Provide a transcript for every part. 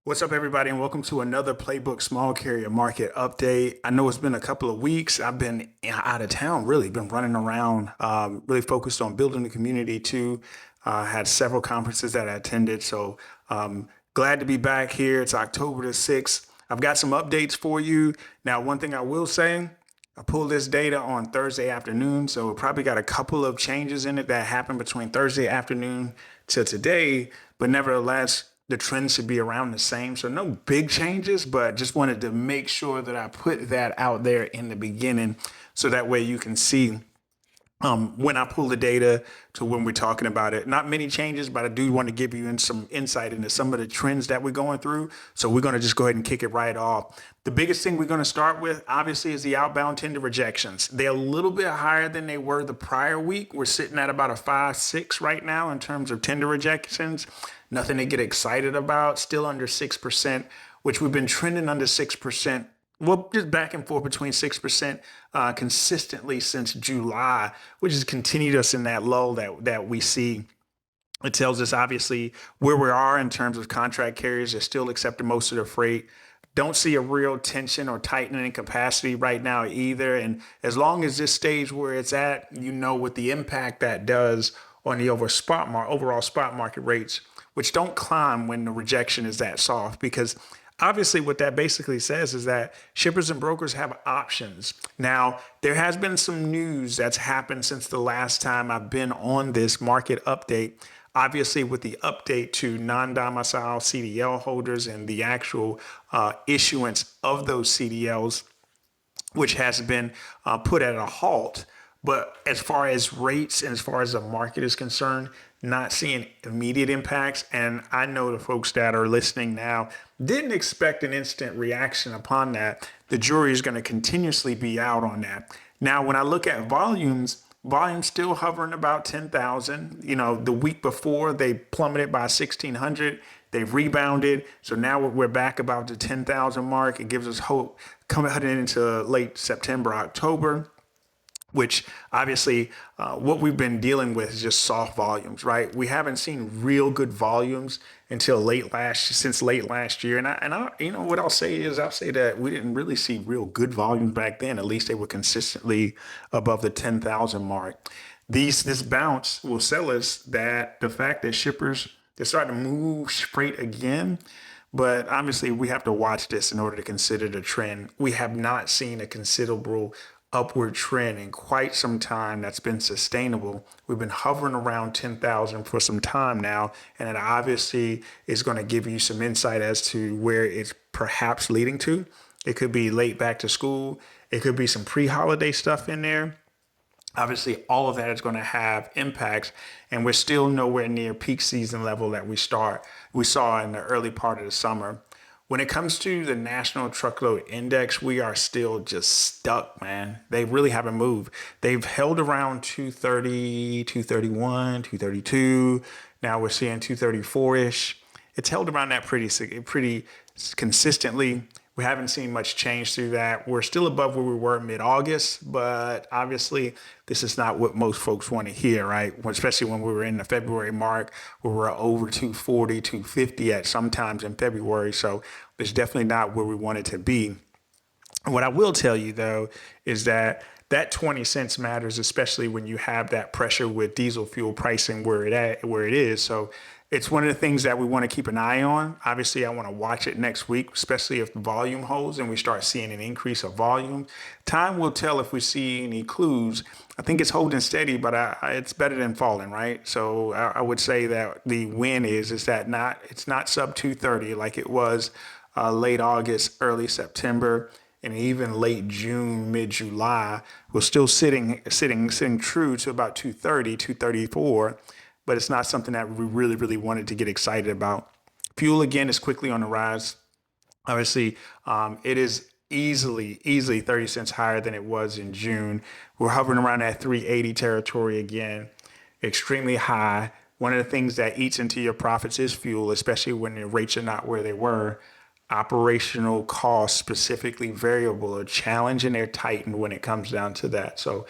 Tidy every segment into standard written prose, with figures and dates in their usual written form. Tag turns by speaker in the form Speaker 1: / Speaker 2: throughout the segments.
Speaker 1: What's up, everybody, and welcome to another Playbook Small Carrier Market update. I know it's been a couple of weeks. I've been out of town, really, been running around, really focused on building the community too. Had several conferences that I attended, so glad to be back here. It's October the 6th. I've got some updates for you. Now, one thing I will say, I pulled this data on Thursday afternoon, so it probably got a couple of changes in it that happened between Thursday afternoon to today, but nevertheless, the trend should be around the same. So no big changes, but just wanted to make sure that I put that out there in the beginning so that way you can see when I pull the data to when we're talking about it. Not many changes, but I do want to give you some insight into some of the trends that we're going through. So we're going to just go ahead and kick it right off. The biggest thing we're going to start with, obviously, is the outbound tender rejections. They're a little bit higher than they were the prior week. We're sitting at about a 5.6 right now in terms of tender rejections. Nothing to get excited about. Still under 6%, which we've been trending under 6%. Well, just back and forth between 6% consistently since July, which has continued us in that lull that we see. It tells us obviously where we are in terms of contract carriers. They're still accepting most of the freight. Don't see a real tension or tightening in capacity right now either. And as long as this stays where it's at, you know what the impact that does on the overall spot market rates, which don't climb when the rejection is that soft. Because obviously what that basically says is that shippers and brokers have options. Now, there has been some news that's happened since the last time I've been on this market update. Obviously, with the update to non-domicile CDL holders and the actual issuance of those CDLs, which has been put at a halt. But as far as rates and as far as the market is concerned, not seeing immediate impacts. And I know the folks that are listening now didn't expect an instant reaction upon that. The jury is going to continuously be out on that. Now, when I look at volume's still hovering about 10,000. You know, the week before they plummeted by 1,600. They've rebounded. So now we're back about the 10,000 mark. It gives us hope coming into late September, October, which obviously what we've been dealing with is just soft volumes, right? We haven't seen real good volumes until since late last year. You know, what I'll say is I'll say that we didn't really see real good volumes back then. At least they were consistently above the 10,000 mark. This bounce will sell us that the fact that shippers, they're starting to move freight again. But obviously, we have to watch this in order to consider the trend. We have not seen a considerable upward trend in quite some time that's been sustainable. We've been hovering around 10,000 for some time now, and it obviously is going to give you some insight as to where it's perhaps leading to. It could be late back to school. It could be some pre-holiday stuff in there. Obviously, all of that is going to have impacts, and we're still nowhere near peak season level that we saw in the early part of the summer. When it comes to the National Truckload Index, we are still just stuck, man. They really haven't moved. They've held around 230, 231, 232. Now we're seeing 234-ish. It's held around that pretty consistently. We haven't seen much change through that. We're still above where we were mid-August, but obviously this is not what most folks want to hear, right? Especially when we were in the February mark, where we're over 240, 250 at sometimes in February. So it's definitely not where we want it to be. What I will tell you, though, is that 20 cents matters, especially when you have that pressure with diesel fuel pricing where it is. So it's one of the things that we want to keep an eye on. Obviously, I want to watch it next week, especially if the volume holds and we start seeing an increase of volume. Time will tell if we see any clues. I think it's holding steady, but it's better than falling, right? So I would say that the win is that it's not sub 230 like it was late August, early September, and even late June, mid-July. We're still sitting true to about 230, 234. But it's not something that we really wanted to get excited about. Fuel, again, is quickly on the rise. Obviously, it is easily 30 cents higher than it was in June. We're hovering around that 380 territory again, extremely high. One of the things that eats into your profits is fuel, especially when the rates are not where they were. Operational costs, specifically variable, are challenged and they're tightened when it comes down to that. So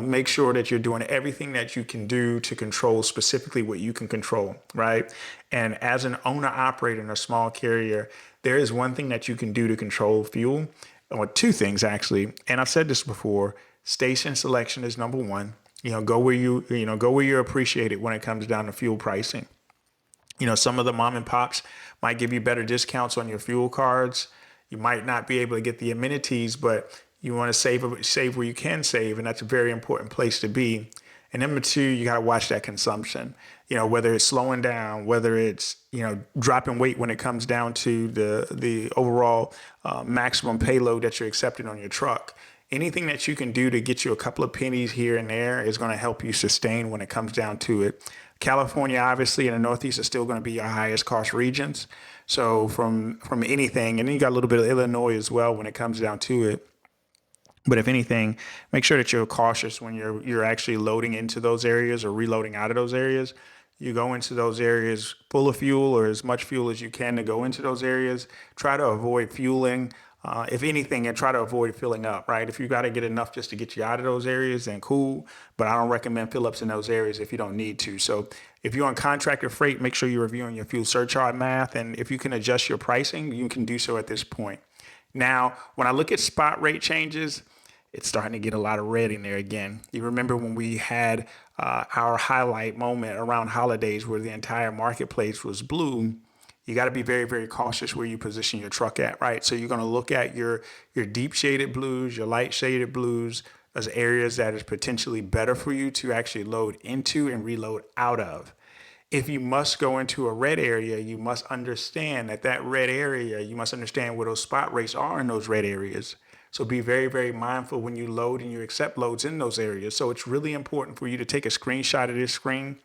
Speaker 1: Make sure that you're doing everything that you can do to control specifically what you can control, right? And as an owner operator in a small carrier, there is one thing that you can do to control fuel, or two things actually. And I've said this before: station selection is number one. Go where go where you're appreciated when it comes down to fuel pricing. Some of the mom and pops might give you better discounts on your fuel cards. You might not be able to get the amenities, but you want to save where you can save, and that's a very important place to be. And number two, you got to watch that consumption. Whether it's slowing down, whether it's dropping weight when it comes down to the overall maximum payload that you're accepting on your truck. Anything that you can do to get you a couple of pennies here and there is going to help you sustain when it comes down to it. California, obviously, and the Northeast are still going to be your highest cost regions. So from anything, and then you got a little bit of Illinois as well when it comes down to it. But if anything, make sure that you're cautious when you're actually loading into those areas or reloading out of those areas. You go into those areas full of fuel or as much fuel as you can to go into those areas. Try to avoid fueling. If anything, and try to avoid filling up, right? If you got to get enough just to get you out of those areas, then cool. But I don't recommend fill ups in those areas if you don't need to. So if you're on contractor freight, make sure you're reviewing your fuel surcharge math. And if you can adjust your pricing, you can do so at this point. Now, when I look at spot rate changes, it's starting to get a lot of red in there again. You remember when we had our highlight moment around holidays where the entire marketplace was blue. You got to be very, very cautious where you position your truck at, right? So you're going to look at your deep shaded blues, your light shaded blues as areas that is potentially better for you to actually load into and reload out of. If you must go into a red area, you must understand that red area, you must understand where those spot rates are in those red areas. So be very, very mindful when you load and you accept loads in those areas. So it's really important for you to take a screenshot of this screen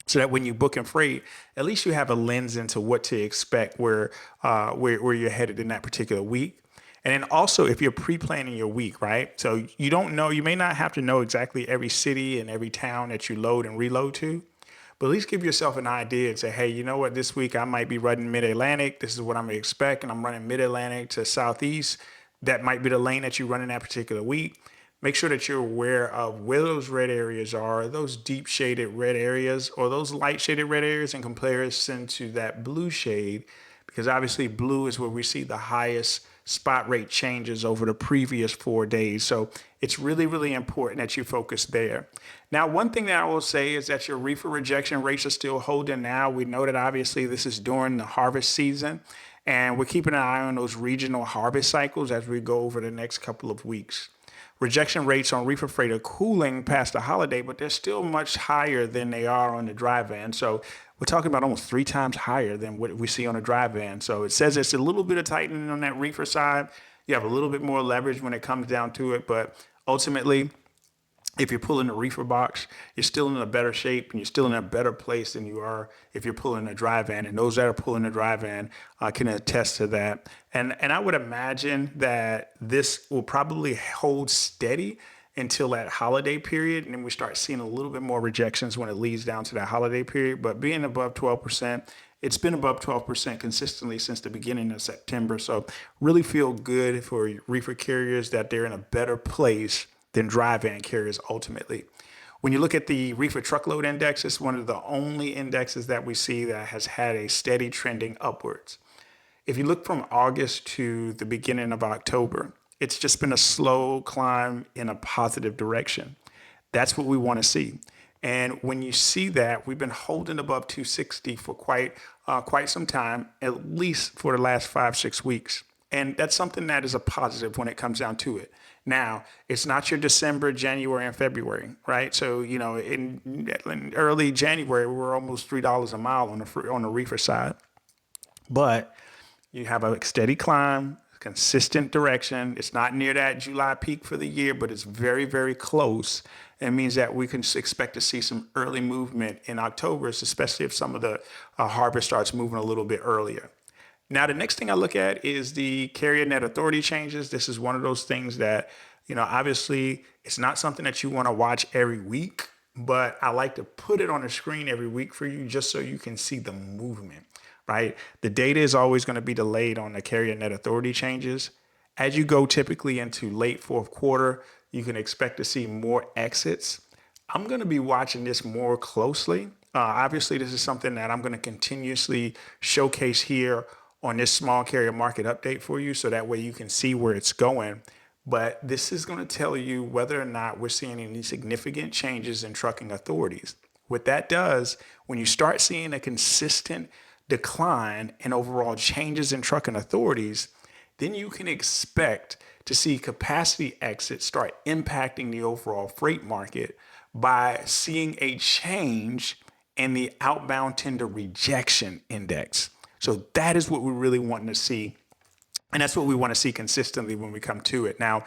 Speaker 1: so that when you book and freight, at least you have a lens into what to expect where you're headed in that particular week. And then also if you're pre-planning your week, right? So you may not have to know exactly every city and every town that you load and reload to, but at least give yourself an idea and say, hey, you know what, this week I might be running mid-Atlantic. This is what I'm gonna expect. And I'm running mid-Atlantic to Southeast. That might be the lane that you run in that particular week. Make sure that you're aware of where those red areas are, those deep shaded red areas, or those light shaded red areas in comparison to that blue shade, because obviously blue is where we see the highest spot rate changes over the previous 4 days. So it's really, really important that you focus there. Now, one thing that I will say is that your reefer rejection rates are still holding now. We know that obviously this is during the harvest season, and we're keeping an eye on those regional harvest cycles as we go over the next couple of weeks. Rejection rates on reefer freight are cooling past the holiday, but they're still much higher than they are on the dry van. So we're talking about almost 3 times higher than what we see on a dry van. So it says it's a little bit of tightening on that reefer side. You have a little bit more leverage when it comes down to it, but ultimately, if you're pulling a reefer box, you're still in a better shape and you're still in a better place than you are if you're pulling a dry van. And those that are pulling a dry van can attest to that. And I would imagine that this will probably hold steady until that holiday period. And then we start seeing a little bit more rejections when it leads down to that holiday period. But being above 12%, it's been above 12% consistently since the beginning of September. So really feel good for reefer carriers that they're in a better place than dry van carriers ultimately. When you look at the Reefer Truckload Index, it's one of the only indexes that we see that has had a steady trending upwards. If you look from August to the beginning of October, it's just been a slow climb in a positive direction. That's what we want to see. And when you see that, we've been holding above 260 for quite some time, at least for the last 5-6 weeks. And that's something that is a positive when it comes down to it. Now, it's not your December, January, and February, right? So, in early January, we were almost $3 a mile on the reefer side. But you have a steady climb, consistent direction. It's not near that July peak for the year, but it's very, very close. It means that we can expect to see some early movement in October, especially if some of the harvest starts moving a little bit earlier. Now, the next thing I look at is the carrier net authority changes. This is one of those things that, obviously it's not something that you want to watch every week, but I like to put it on the screen every week for you just so you can see the movement, right? The data is always going to be delayed on the carrier net authority changes. As you go typically into late fourth quarter, You can expect to see more exits. I'm going to be watching this more closely. Obviously, this is something that I'm going to continuously showcase here on this small carrier market update for you, so that way you can see where it's going. But this is going to tell you whether or not we're seeing any significant changes in trucking authorities. What that does, when you start seeing a consistent decline in overall changes in trucking authorities, then you can expect to see capacity exits start impacting the overall freight market by seeing a change in the outbound tender rejection index. So that is what we really want to see, and that's what we want to see consistently when we come to it. Now,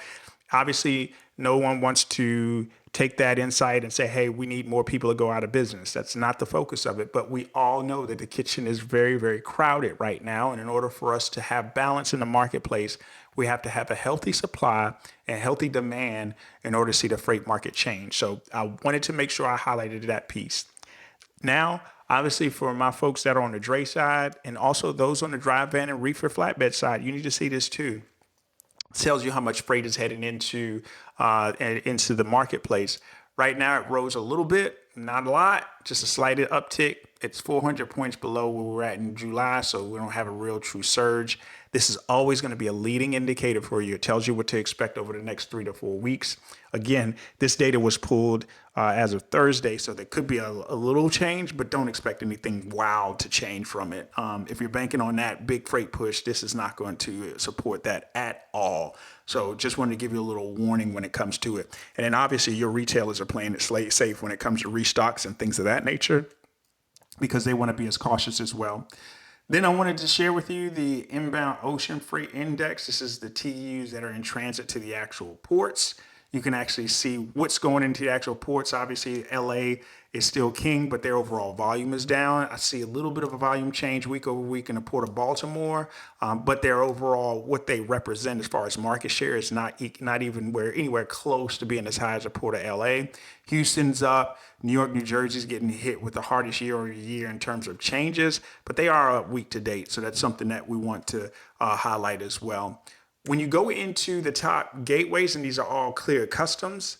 Speaker 1: obviously, no one wants to take that insight and say, hey, we need more people to go out of business. That's not the focus of it. But we all know that the kitchen is very, very crowded right now. And in order for us to have balance in the marketplace, we have to have a healthy supply and healthy demand in order to see the freight market change. So I wanted to make sure I highlighted that piece. Now, obviously, for my folks that are on the dray side and also those on the dry van and reefer flatbed side, you need to see this too. It tells you how much freight is heading into the marketplace. Right now, it rose a little bit, not a lot, just a slight uptick. It's 400 points below where we're at in July, so we don't have a real true surge. This is always going to be a leading indicator for you. It tells you what to expect over the next 3 to 4 weeks. Again, this data was pulled as of Thursday, so there could be a little change, but don't expect anything wow to change from it. If you're banking on that big freight push, this is not going to support that at all. So just wanted to give you a little warning when it comes to it. And then obviously your retailers are playing it safe when it comes to restocks and things of that nature, because they want to be as cautious as well. Then I wanted to share with you the inbound ocean freight index. This is the TUs that are in transit to the actual ports. You can actually see what's going into the actual ports. Obviously, LA is still king, but their overall volume is down. I see a little bit of a volume change week over week in the Port of Baltimore, but their overall, what they represent as far as market share is not even anywhere close to being as high as the Port of LA. Houston's up. New York, New Jersey's getting hit with the hardest year-over-year in terms of changes, but they are up week to date. So that's something that we want to highlight as well. When you go into the top gateways, and these are all cleared customs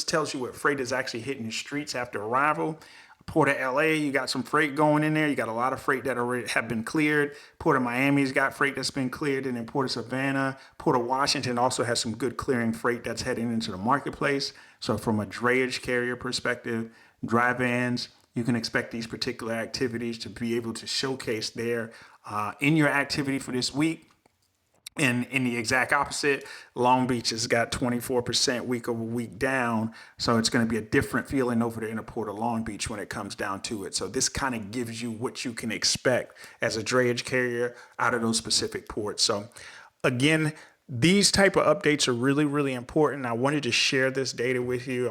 Speaker 1: tells you what freight is actually hitting the streets after arrival. Port of LA, you got some freight going in there. You got a lot of freight that already have been cleared. Port of Miami's got freight that's been cleared. And then Port of Savannah, Port of Washington also has some good clearing freight that's heading into the marketplace. So from a drayage carrier perspective, dry vans, you can expect these particular activities to be able to showcase there in your activity for this week. And in the exact opposite, Long Beach has got 24% week over week down. So it's going to be a different feeling over there in the Port of Long Beach when it comes down to it. So this kind of gives you what you can expect as a drayage carrier out of those specific ports. So again, these type of updates are really, really important. I wanted to share this data with you.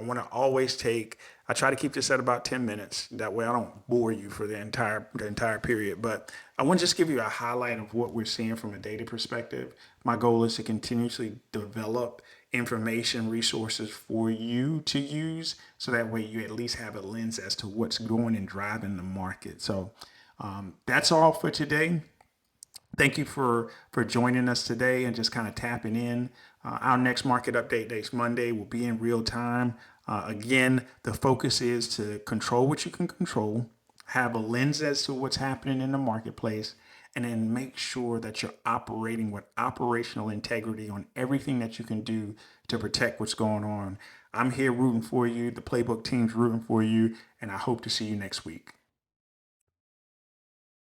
Speaker 1: I try to keep this at about 10 minutes. That way I don't bore you for the entire period. But I want to just give you a highlight of what we're seeing from a data perspective. My goal is to continuously develop information resources for you to use, so that way you at least have a lens as to what's going and driving the market. So that's all for today. Thank you for joining us today and just kind of tapping in. Our next market update next Monday will be in real time. Again, the focus is to control what you can control, have a lens as to what's happening in the marketplace, and then make sure that you're operating with operational integrity on everything that you can do to protect what's going on. I'm here rooting for you. The Playbook team's rooting for you, and I hope to see you next week.